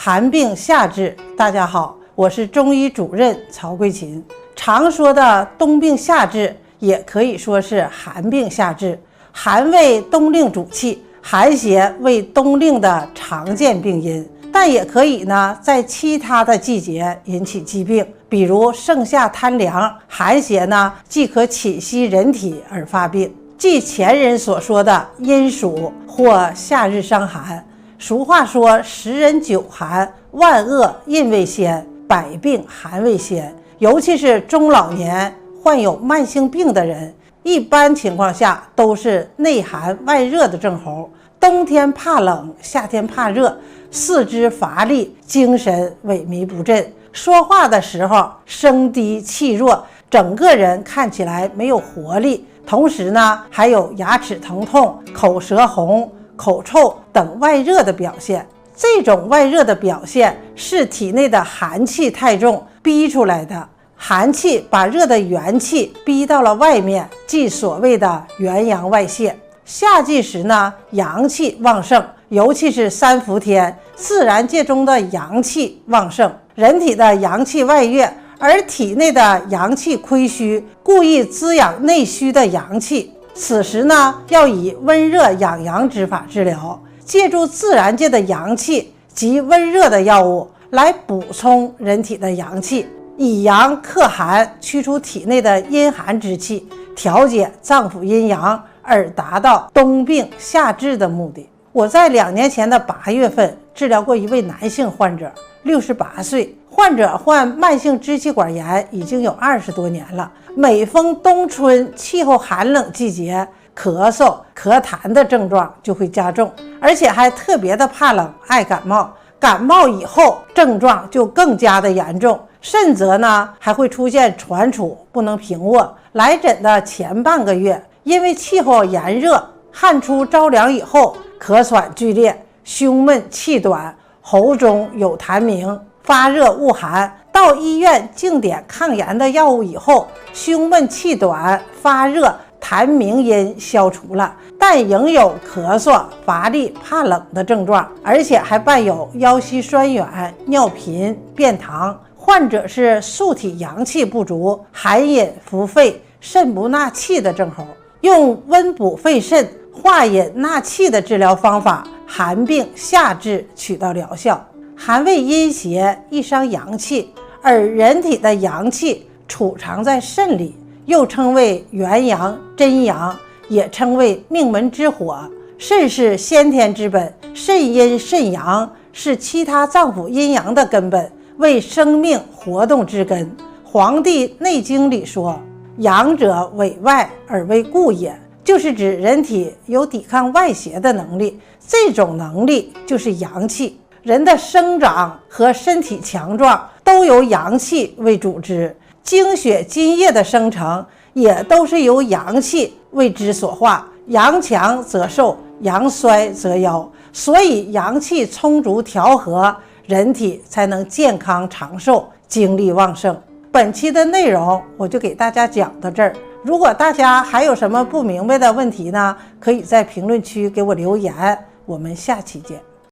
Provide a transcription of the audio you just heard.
寒病夏治。大家好，我是中医主任曹桂琴。常说的冬病夏治，也可以说是寒病夏治。寒为冬令主气，寒邪为冬令的常见病因，但也可以呢在其他的季节引起疾病，比如盛夏贪凉，寒邪呢既可侵袭人体而发病，即前人所说的阴暑或夏日伤寒。俗话说10人9寒，万恶阴为先，百病寒为先。尤其是中老年患有慢性病的人，一般情况下都是内寒外热的症候，冬天怕冷，夏天怕热，四肢乏力，精神萎靡不振，说话的时候声低气弱，整个人看起来没有活力。同时呢，还有牙齿疼痛、口舌红、口臭等外热的表现。这种外热的表现是体内的寒气太重逼出来的，寒气把热的元气逼到了外面，即所谓的元阳外泄。夏季时呢，阳气旺盛，尤其是3伏天，自然界中的阳气旺盛，人体的阳气外越，而体内的阳气亏虚，故意滋养内虚的阳气。此时呢，要以温热养阳之法治疗，借助自然界的阳气及温热的药物来补充人体的阳气，以阳克寒，驱除体内的阴寒之气，调节脏腑阴阳，而达到冬病夏治的目的。我在2年前的8月份治疗过一位男性患者，68岁，患者患慢性支气管炎已经有20多年了，每逢冬春气候寒冷季节，咳嗽咳痰的症状就会加重，而且还特别的怕冷，爱感冒。感冒以后症状就更加的严重，甚则呢还会出现喘楚，不能平卧。来诊的前半个月，因为气候炎热，汗出着凉以后咳喘剧烈，胸闷气短，喉中有痰鸣，发热恶寒。到医院经点抗炎的药物以后，胸闷气短发热痰鸣因消除了，但仍有咳嗽、乏力、怕冷的症状，而且还伴有腰膝酸软、尿频、便溏。患者是素体阳气不足，寒饮伏肺、肾不纳气的症候，用温补肺肾、化饮纳气的治疗方法，寒病夏治取到疗效。寒为阴邪，易伤阳气，而人体的阳气储藏在肾里，又称为元阳、真阳，也称为命门之火。肾是先天之本，肾阴肾阳是其他脏腑阴阳的根本，为生命活动之根。《黄帝内经》里说，阳者委外而为固也，就是指人体有抵抗外邪的能力，这种能力就是阳气。人的生长和身体强壮都由阳气为主之，精血津液的生成也都是由阳气为之所化，阳强则寿，阳衰则夭。所以阳气充足调和，人体才能健康长寿，精力旺盛。本期的内容我就给大家讲到这儿，如果大家还有什么不明白的问题呢，可以在评论区给我留言，我们下期见。